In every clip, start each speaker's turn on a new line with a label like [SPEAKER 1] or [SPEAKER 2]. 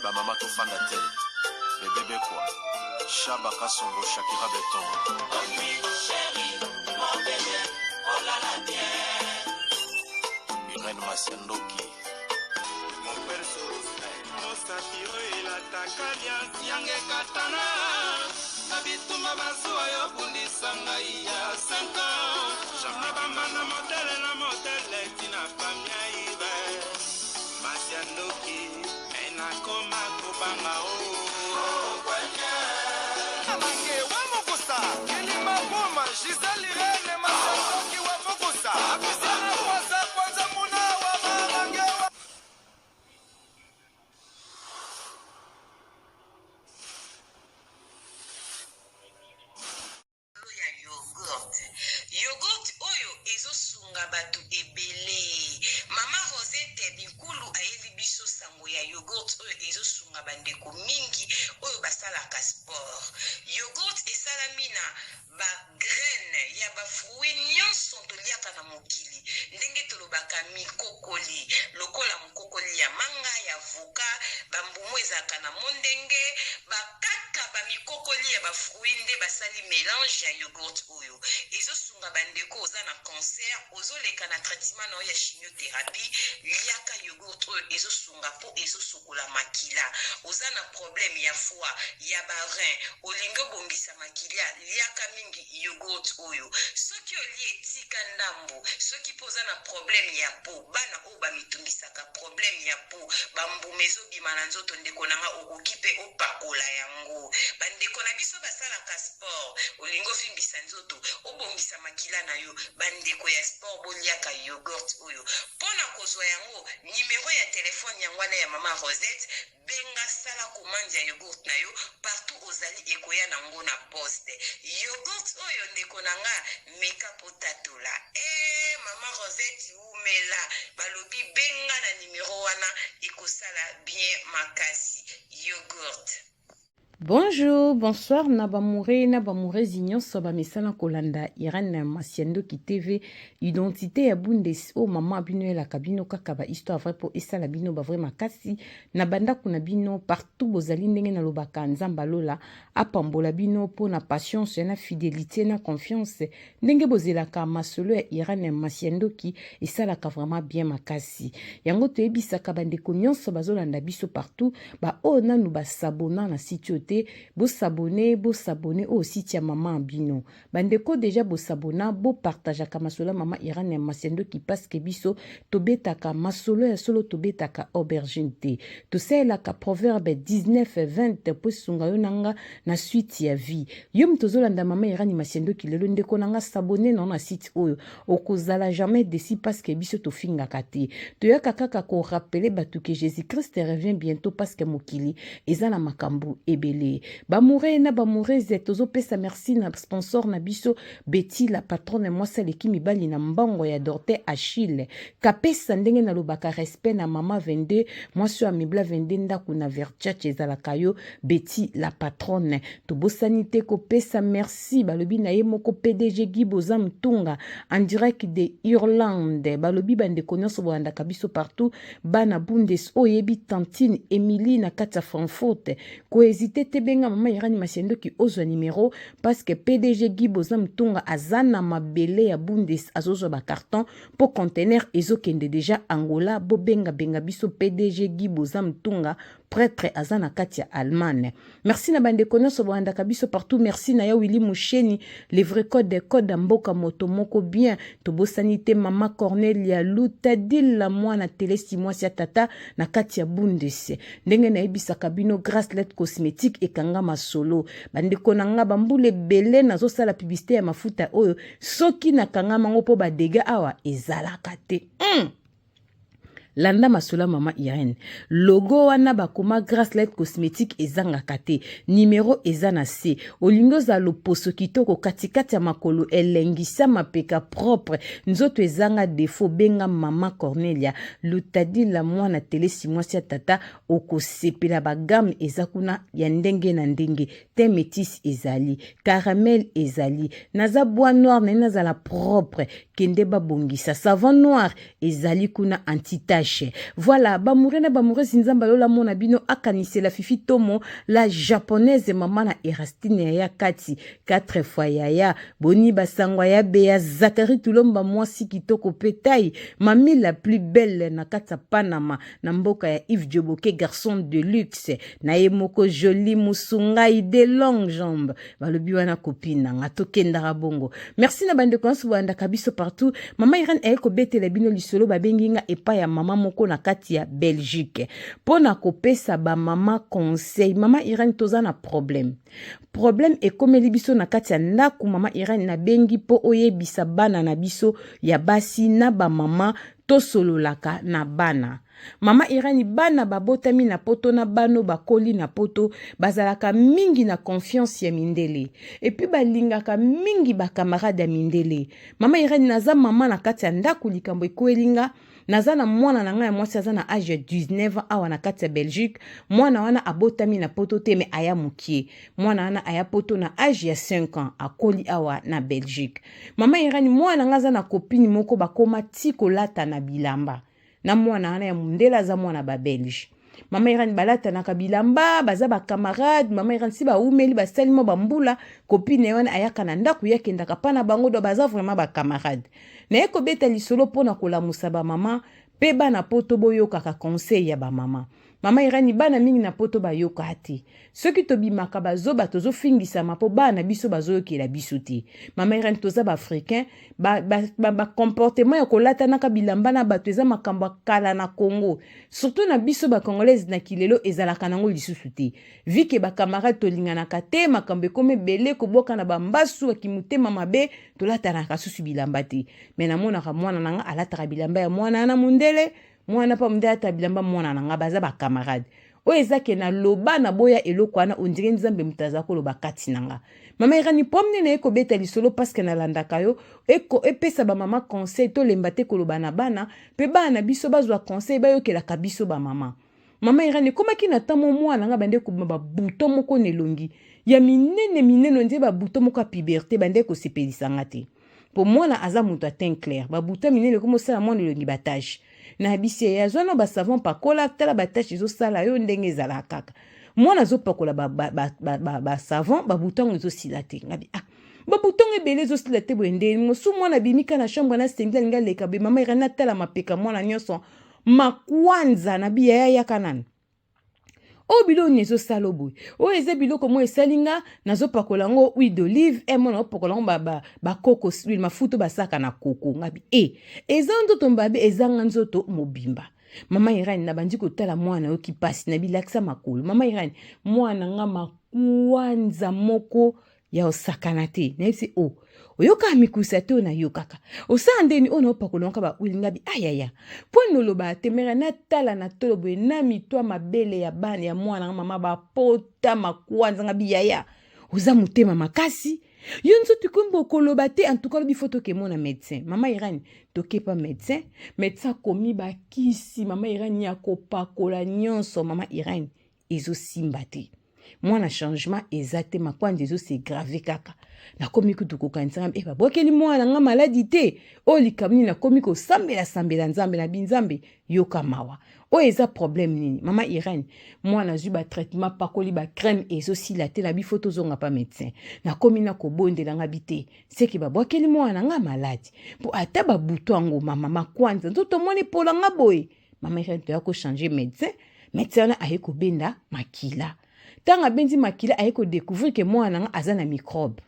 [SPEAKER 1] ba mama to fanda te bébé quoi Shaba Kasongo Shakira Beton Irène Masiandoki
[SPEAKER 2] mon perso Mosatiro ila takalia siange katana Nabituma basua yo bundisa ngai ya 5 ans Jamna bamana modele tina famia ibe Masiandoki ena koma kubanga o Amange wa mokosa Kelima boma Giselle Irene Masiandoki wa mokosa Abisana kwanza muna wa mamange wa
[SPEAKER 3] Yogurt oyo ezosunga batu ebele. Mama Rosette Bikulu ayebi biso sango ya yogurt oyo ezosunga bandeko mingi oyo basalaka sport. Yogurt esalami na ba graine ya ba fruit nyonso toliaka na mokili. Ndenge tolobaka mikokoli, lokola mokokoli ya manga ya avocat, bambumu ezaka na mondenge, bakaka ba mikokoli ya ba fruit nde basali mélange ya yogurt oyo. Ezosunga bandeko oza na cancer, ozoleka na traitement na ya chimiothérapie, liaka yogurt oyo ezosunga po ezosokola makila. Oza na problème ya foie, ya ba rein, olingo bongisa makila, liaka mingi yogurt oyo. Soki oli etika ndambo, soki poza na problème ya po, bana o ba mitungisaka problème ya po, bambumezo bimana nzoto ndeko nanga okokipe opakola yango. Bandeko na biso basalaka sport, olingo fimbisa nzoto, obongisa makila na yo, bandeko ya sport boliaka yogurt oyo. Pona kozwa yango, numéro ya telefone yangwana ya mama Rosette, benga sala commande ya yogurt na yo, partout ozali ekoya nango na poste. Yogurt oyo ndeko nanga meka potatola. Mama Rosette umela, balobi benga na numéro wana, ekosala bien makasi. Yogurt.
[SPEAKER 4] Bonjour, bonsoir, Nabamure Zignon, Soba Mesana Kolanda, Irène Masiandoki TV, Identité ya Bundes, oh maman abino la cabino kakaba, histoire vrai pour essa la bino ba vrai makasi, Nabanda kuna bino, partout bozali ndenge na lobaka nzamba lola, apambola bino po na patience, na fidélité, na confiance, ndenge bozelaka masolo ya Irène Masiandoki, essa la ka vraiment bien makasi. Yango to ebisaka bandeko nyonso bazolanda biso partout, ba o nanu ba sabona na site bo s'abonner au site ya maman bino bandeko déjà bo s'abona bo partage ka masolo mama Irène Masiandoki parce que biso to betaka masolo ya solo to betaka aubergine te to sela ka proverbe 19:20 po sunga yo nanga na suite ya vie yo mtozolanda mama Irène Masiandoki lelo ndeko nanga s'abonner na site oyo okozala jamais déçu parce que biso to finga kate to yaka kaka ko rappeler batu que Jésus-Christ revient bientôt parce que mokili ezana makambu ebele Bamoure na bamoure zetozo pesa merci na sponsor na biso Betty la patronne moi celle qui mi bali na mbango ya Dorte Achille kapesa ndenge na lobaka respect na mama 22 moi so amibla 22 ndaku na verchache za la kayo Betty la patronne to bosanité ko pesa merci balobi na ye moko PDG Giboza Mtunga en direct de Irlande balobi bande connaissance boanda kabiso partout bana bundes oyebi tantine Emily na kata Frankfurt ko hésiter benga mama Irène Masiandoki ozwa numéro parce que PDG Giboza Mtunga azana mabele ya bundes azozwa ba carton pour conteneur ezokende déjà Angola bo benga biso PDG Giboza Mtunga prêtre azana katia Allemagne. Merci na bande connaissance boanda kabiso partout. Merci na ya Willy Moucheni les vrais codes des codes mboka moto moko bien to bo sanité mama Cornelia Lutadil la mwana télé 6 mois sia tata na katia bundes ndenge na ebisa kabino Gracelet cosmétique ekanga masolo bandeko nanga bambule belé nazo sala publicité ya mafuta oyo soki nakanga mango po ba dégâts awa ezalaka te Landa masula mama Irène. Logo wana bakoma Gracelet cosmétique ezanga kate. Numéro ezana C. Olingo za loposo kitoko katikati ya makolo elengisa mapeka propre. Nzoto ezanga défaut benga mama Cornelia. Lutadi la mwana télé 6 mois sia tata oko sepela ba gamme ezakuna ya ndenge na ndenge. Te métis ezali. Caramel ezali. Naza bois noir na naza la propre. Kende ba bongisa. Savon noir ezali kuna anti-tache. cache. Voilà, bamouré na bamouré zinzamba lola mona bino akanise la fifi tomo la japonaise mama na Erastine ya kati 4 fois yaya boni basangwa ya beya Zakari tulomba mwasi kitoko petai mami la plus belle na kata Panama na mboka ya Yves Dioboke garçon de luxe na ye moko joli musungai de longues jambes balobi wana kopina ngatokenda bongo. Merci na bande konsu banda kabiso partout. Mama Irene eko bete la bino lisolo babenginga epa ya mama moko na kati ya Belgique pona kopesa ba mama conseil. Mama Irene toza na problème ekomeli biso na kati ya ndaku. Mama Irene na bengi po oyebisa bana na biso ya basi na ba mama tosololaka na bana. Mama Irene bana babotami na poto na bano bakoli na poto bazalaka mingi na confiance ya mindele epi balingaka mingi ba camarade ya mindele. Mama Irene naza mama na kati ya ndaku likambo ekoelinga naza na mwana na ngai mwasi aza na age ya 19 awa na kati ya Belgique. Mwana wana abotami na poto te me aya mukie. Mwana wana aya poto na age ya 5 ans akoli awa na Belgique. Mama Irene mwana ngaza na kopini moko bakoma tiko lata na bilamba. Na mwana wana ya mundela za mwana ba Belge. Mama Irene balata na kabilamba baza ba camarade. Mama Irene si ba umeli ba salimo bambula kopine wana ayaka na ndaku yake ndaka pana bango do baza vraiment ba camarade. Na eko beta lisolo pona kolamusa ba mama pe bana poto boyoka ka conseil ya ba mama. Mama Irene bana mingi na poto bayoka ate. Soki tobimaka bazoba tozo fingisama po bana biso bazoyokela biso te. Mama Irene toza ba africain ba comportement ya kolata na kabilamba na bato eza makambo kala na Congo. Surtout na biso ba congolaise na kilelo ezalaka nango lisusu te. Vike ba camarade tolinganaka te makambo ekome bele koboka na bambasu akimutema mabe tolata na kasusu bilamba te. Mena mona ka mwana nanga alata bilamba ya mwana na mundele. Mwana pa mundele ata bilamba mwana nanga baza ba camarade. O ezake na loba na boya eloko wana ondire nzambe mutaza ko loba kati nanga. Mama Irene pomne na eko beta lisolo parce que na landaka yo eko epesa ba mama conseil to lembate ko loba na bana pe bana biso bazwa conseil ba yokela ka biso ba mama. Mama Irene koma kina tamo mwana nga bande ko ba buto moko nelongi ya minene nze ba buto moko puberté bande ko sepelisa ngate. Po mwana aza muto a teint clair ba buto minene ko mosala mwana nelongi batage. Na bisi ya zona ba savon pakola tala batache zo sala yo ndenge zala kaka. Mwana zo pakola ba savon ba bouton zo silate ngabi ba bouton ebele zo silate bwende mosu mwana bimika na chambre na sengla nga leka be mama Irene tala mapeka mwana nyonso makwanza na biya ya kanana. O bilo nezo salobo. O eze biloko mo esalinga nazo pakola ngo huile d'olive e mona pakola ngo ba coco huile mafuto basaka na koko ngabi eza ndoto mbabe ezanga nzoto mobimba. Mama Irene na bandi kotala mwana yo kipasi na bilakisa makolo. Mama Irene mwana nga makwanza moko ya osakana te. Na ese oyoka mikusa te na yokaka. Osandeni ona opakola nka ba huile ngabi ayaya. Pono loba temera na tala na tolobo na mitwa mabele ya bana ya mwana nga mama ba pota makwanza ngabi yaya. Oza mutema makasi. Yonzo tukumbo koloba te en tout cas bi photo ke mona médecin. Mama Irene toke pa médecin komi ba kisi. Mama Irene ya kopakola nyonso. Mama Irene ezo simba te. Mwana changement ezate makwande ezo se grave kaka. Na komi kutuko kanzanga ba bokeli mwana nga maladi te. O likamni na komi ko sambela nzambe na binzambe yoka mawa. O eza problème nini? Mama Irene mwana zui ba traitement pakoli ba crème ezo silate na bi photo zonga pa médecin. Na komi na kobondela nga bite. Seki ba bokeli mwana nga maladi. Po ata ba buto ango mama makwanza nzoto moni pola nga boye. Mama Irene to ya ko changer médecin. Médecin na aye ko benda makila. Tanga benzi makila aye ko découvrir que mwana nga aza na microbe.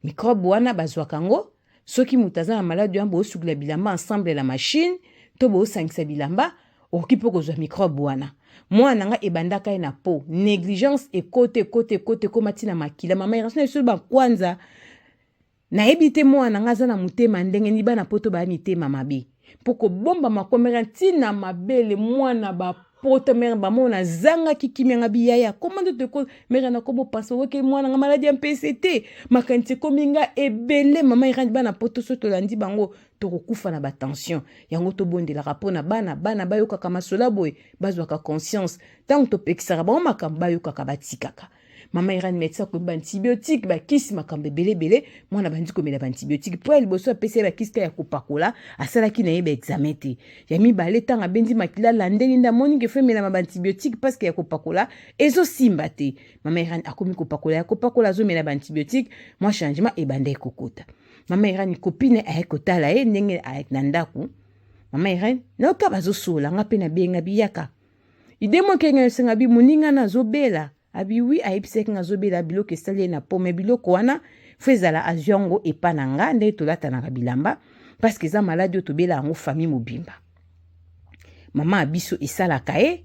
[SPEAKER 4] Microbe wana bazwa kango soki mutaza na malade yambo osugla bilamba ensemble la machine to bo sangisa bilamba okipo kozwa microbe wana. Mwana nga ebandaka na po négligence et côté komati na makila. Mama Irene sur ba kwanza na ebite mwana nga za na mutema ndenge ni bana poto ba mitema mabe. Poko bomba makomera tina mabele mwana ba poto mère ba mona zanga kikimi nga biyaya. Comment te ko mère na kobo paso ke mwana nga maladie en PCT makanti kominga ebele. Mama Irene bana poto soto landi bango to kokufa na ba tension yango to bondela rapona bana bayoka kama sola boy bazwa ka conscience tant to pekisara ba makambo bayoka ka batikaka. mama Irène médecin ko antibiotique ba kisi makambe belé mwana bandi ko mela antibiotique po el boso apesa ba kisi ya kopakola asalaki na yeba examen te ya mibale tanga bendi makila landeli nda moni ke femela ma antibiotique parce que ya kopakola ezo simba te mama Irène akomi kopakola ya kopakola zo mela antibiotique moi changement e bande kokota mama Irène copine ayekotala ye ndenge ayek na ndaku mama Irène noka bazosola nga pe na benga biyaka idemo kenga senga bi muninga na zobela abi wi ayebisaki nga zobela biloko esali na pome biloko wana fo ezala aziongo epa na nga nde tolatanaka bilamba parce que eza maladi oyo tobela yango famille mobimba mama abiso esalaka ye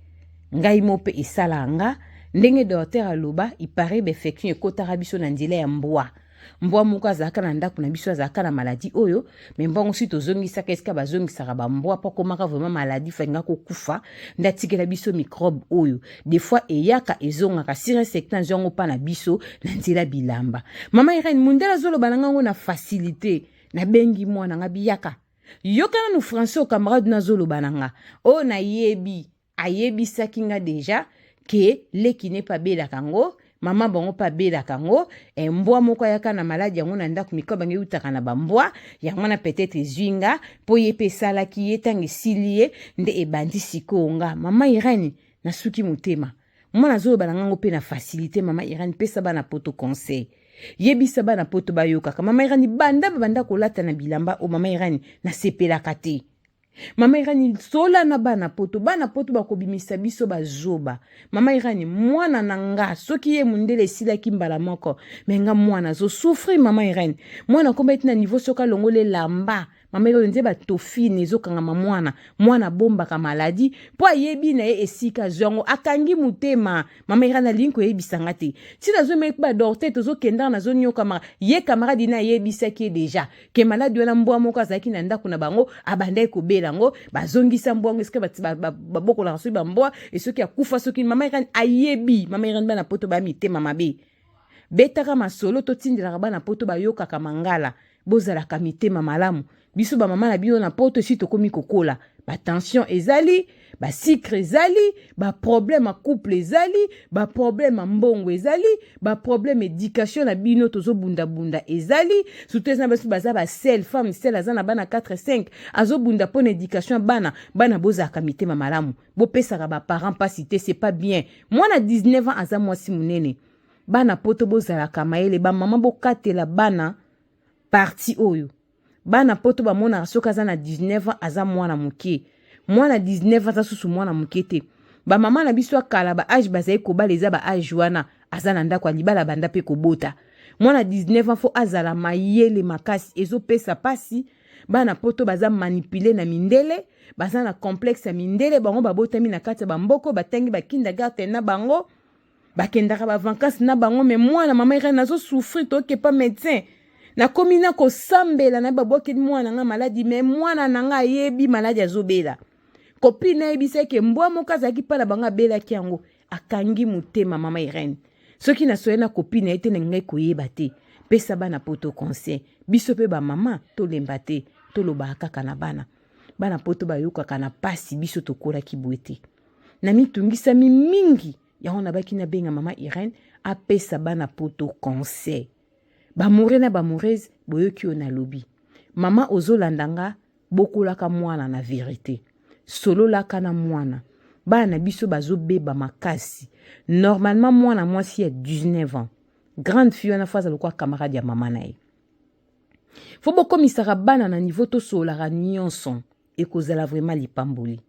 [SPEAKER 4] ngai mo mpe esala nga ndenge docteur aloba ipare befection ekotaka biso na nzela ya mbwa moko azalaka na ndako na biso azalaka na maladi oyo me mbongo si tozongisaka esika bazongisaka bambwa mpo komaka vraiment maladi falinga kokufa nde atikela biso microbe oyo des fois eyaka ezongaka sire sectance yango mpa na biso na nzela bilamba mama Irène mundela azoloba na ngango na facilité na bengi mwana nga biyaka yokana no français o camarade nazoloba na nga o nayebi ayebisaki nga deja ke leki ne pa belaka ngo mama bongo pa bela kango mbwa moko yaka na maladi yango na ndako mikoba nge utaka na bambwa yango na peut-être zwinga po yepe sala ki yetangi silie nde ebandi sikonga mama Irène na suki mutema mwana zo balangango pe na facilité mama Irène pesa bana poto conseil yebisa bana poto bayoka mama Irène banda kolata na bilamba o mama Irène na sepela kate mama Irène sola na bana poto bakobimisa biso bazoba mama Irène mwana nanga soki ye mundele silaki mbala moko menga mwana zo souffrir mama Irène mwana komba eti na niveau soka longole lamba mama Irène nze batofine ezokanga mwana bomba ka maladi po ayebi na ye esika zongo akangi mutema mama Irène alinko yebisanga te si nazo mek ba dorte tozo kenda na zone yo kamara ye camarade na yebisaki deja ke maladi wana mbwa moko azaki na ndako na bango abandai ko belango bazongisa mbongo eske baboko la raso bambwa esoki akufa soki mama Irène ayebi mama Irène bana poto ba mitema mabe betaka masolo to tindela bana poto bayoka kamangala bozala kamitema malamu biso ba mama na bino na poto si tokomi kokola ba tension ezali ba sucre ezali ba problème a couple ezali ba problème mbongo ezali ba problème éducation na bino tozo bunda ezali surtout na baso baza ba sel femme sel azana bana 4 5 azo bunda pon éducation bana boza kamitema malamu bo pesaka ba parents pas cité c'est pas bien moi na 19 ans aza moi si munene bana poto bozala kamaele ba mama bo katela bana parti oyo bana poto ba mona soka za na 19 ans aza mwana muke mwana 19 ans asusu mwana muke te ba mama na biso akala ba age bazai ko baleza ba age wana aza na ndako libala banda pe kobota mwana 19 ans fo azala mayele makasi ezo pesa pasi bana poto baza manipuler na mindele baza na complexe ya mindele bango babotami na kati ba mboko batangi ba kindergarten na bango bakendaka ba vacances na bango mais mwana mama Irène nazo souffrir to ke pas médecin na komina ko sambela na baboki mwana nga maladi mais mwana nanga yebi maladi azobela copine yebisa ke mbwa moka zaki pala banga bela kiango akangi mutema mama Irène soki na soyena copine ete ngai koyeba te pesa bana poto conseil biso pe ba mama to lemba te to loba kaka na bana poto bayoka kana pasi biso to kola kibwete na mitungisa mingi yango na baki na benga mama Irène apesa bana poto conseil bamoure na bamoureze boyoki yo na lobi mama ozolandanga bokolaka mwana na vérité sololaka na mwana bana biso bazobeba makasi normalement mwana mwasi ya 19 ans grande fille na faza lokwa camarade ya mama na ye fo bokomisaka bana na niveau tosolaka nyonso ekozala vraiment lipamboli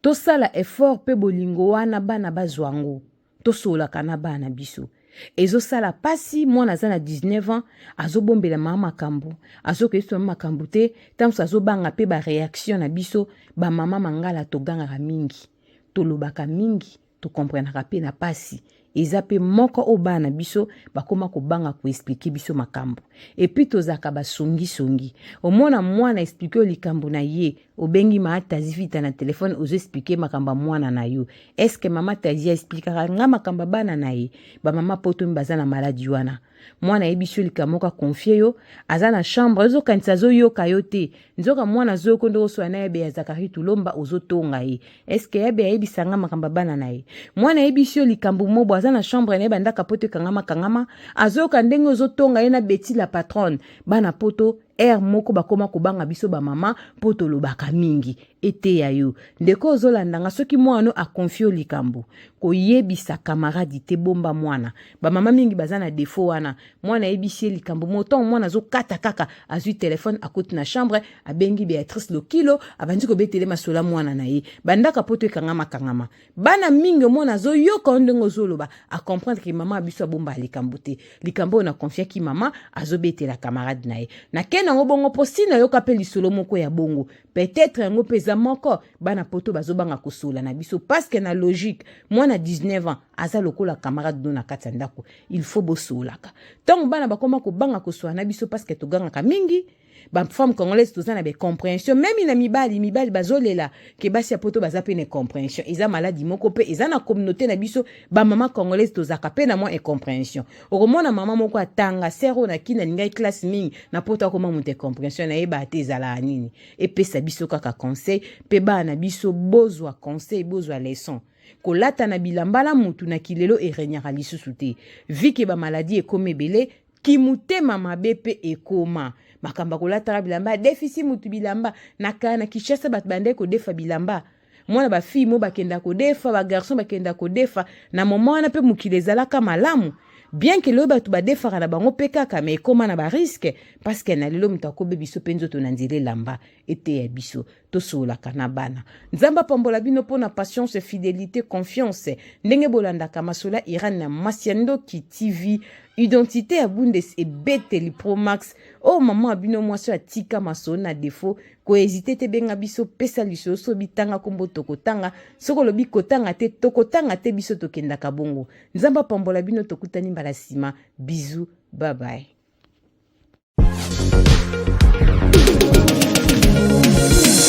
[SPEAKER 4] tosala effort pe bolingo wana bana bazwango tosolaka na bana biso ezosala pasi mwana aza na 19 ans azobombela mama makambo azokesa makambo te tamso azobanga pe ba réaction na biso ba mama mangala togangaka mingi tolobaka mingi to comprendra pe na pasi eza pe moko o bana biso bakoma kobanga ko expliquer biso makambo et puis tozaka basongi omona mwana expliquer likambo na ye obengi ma tazifita na telefone ozo expliquer makamba mwana na yo est-ce que mama tazi expliquera nga makamba bana na ye ba mama poto mbaza na maladie wana mwana yebiso likambo ka confie yo aza na chambre zo kanisa zo yoka yo te nzoka mwana zo kondo so na yebe ya Zakari Tulomba ozotonga ye eske yebe yebisanga makamba bana na ye mwana yebiso likambo mobo aza na chambre na banda kapote kangama azoka ndenge ozotonga ye na Betty la patronne bana poto moko bakoma kobanga biso ba mama poto lobaka mingi ete ya yo ndeko ozolandanga soki mwana a confio likambo koyebisa camarade te bomba mwana ba mama mingi bazana défaut wana mwana yebisi likambo moton mwana zo kata kaka azui téléphone akoti na chambre abengi Beatrice Lokilo abandi ko betele masola mwana na ye bandaka poto ekangama bana mingi mwana zo yoka ndenge zoloba a comprendre que mama abiso bomba likambo te likambo na confia ki mama azobetela camarade na ye na nango bongo posina yoka pe lisolo moko ya bongo peut-être yango peza moko bana poto bazobanga kosola na biso parce que na logique mwana 19 ans aza lokola camarade do na kati ndako il faut bosolaka tant bana bakoma ko banga kosola na biso parce que toganga ka mingi ba femme congolaise tozana be compréhension même na mibali bazolela ke basi ya poto baza pe ne compréhension eza maladi moko pe eza na communauté na biso ba mama congolaise tozaka pe na moi incompréhension okomona mama moko atanga sero na kina ningai classe mingi na poto akoma monte compréhension na yeba te ezala nini epesa biso kaka conseil pe bana biso bozwa conseil bozwa leçon kolata na bilamba la mutu na kilelo erenyaka lisusu te vike ba maladie ekomebele kimutema mabe pe ekoma makamba kolata bilamba déficit mutu bilamba nakana Kishasa bat bande ko defa bilamba mwana ba fille mo bakenda ko defa ba garçon bakenda ko defa na moment na pe mukilezala ka malamu bien que le batu ba defa na bango pekaka mais comment na ba risque parce que na lelo mutako be biso penzo to nanzile lamba ete ya biso to sola kana bana nzamba pambola bino pona patience fidélité confiance ndenge bolanda kama sola Iran na Masiando ki TV identité à Bundes et Beteli Pro Max oh maman abino mwasi atika masona défaut ko hésiter te benga biso pesa liso so bitanga kombo tokotanga soko lobi kotanga te tokotanga te biso tokenda kabongo nzamba pambola bino tokutani mbala sima bisous bye bye.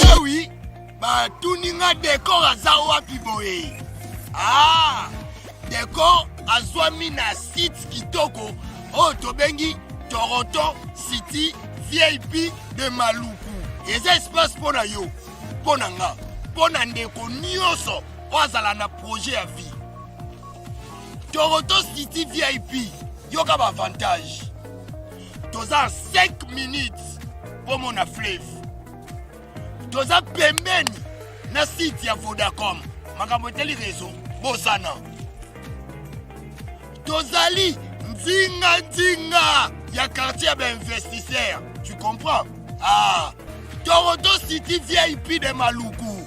[SPEAKER 2] Eh oui, bah tuninga décor azawa piboé. Ah, décor azwami na site kitoko o tobengi Toronto City VIP de Maluku. Eza espace pona yo, pona nga, pona ndeko nyonso ozala na projet ya vie. Toronto City VIP, yoka ba avantage. Toza 5 minutes pour mon fleuve. Toza pembeni na site ya Vodacom. Makambo teli réseau, bozana. Tozali nzinga ya quartier d'investisseurs. Tu comprends? Ah, Toronto City VIP de Maluku.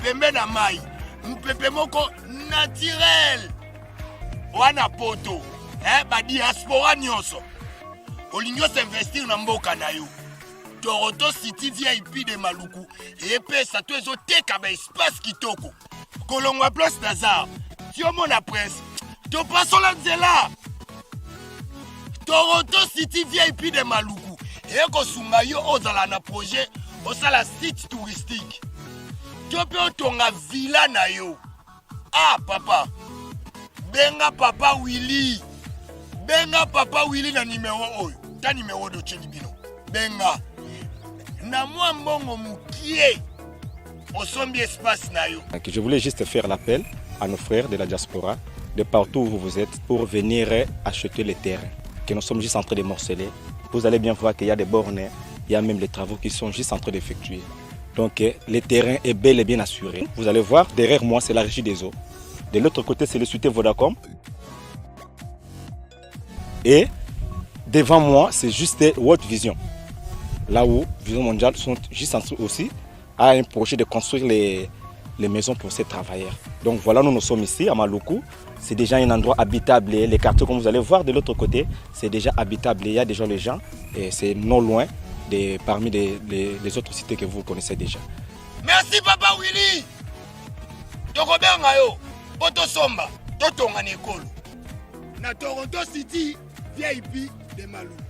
[SPEAKER 2] Pembe na mai. Mpepe moko naturel. Wana poto. Ba diaspora nyonso. Olingo s'investir na mboka na yo. Toronto City VIP de Maluku. Et pesa to ezo teka ba espace kitoko. Kolongwa place Nazar. Tiomo na presse. To paso la nzela. Toronto City VIP de Maluku. Et ko sunga yo ozala na projet osala site touristique. Tope otonga villa na yo. Ah papa. Benga papa Willy. Benga papa Willy na numéro oyo. Ta numéro de Chelibino. Benga. Na moi mbongo mukie. Osombi espace na yo.
[SPEAKER 5] Je voulais juste faire l'appel à nos frères de la diaspora, de partout où vous êtes, pour venir acheter les terrains. Que nous sommes juste en train de morceler. Vous allez bien voir qu'il y a des bornes, il y a même les travaux qui sont juste en train d'effectuer. Donc le terrain est bel et bien assuré. Vous allez voir, derrière moi, c'est la régie des eaux. De l'autre côté, c'est le société Vodacom. Et devant moi, c'est juste World Vision. Là où Vision Mondiale sont juste en train aussi à un projet de construire les maisons pour ces travailleurs. Donc voilà, nous sommes ici à Maluku. C'est déjà un endroit habitable. Les quartiers, comme vous allez voir de l'autre côté, c'est déjà habitable. Il y a déjà les gens et c'est non loin parmi les autres cités que vous connaissez déjà.
[SPEAKER 2] Merci Papa Willy. Tokobenga yo, poto somba, totonga nekolo. Na Toronto City VIP de Maluku.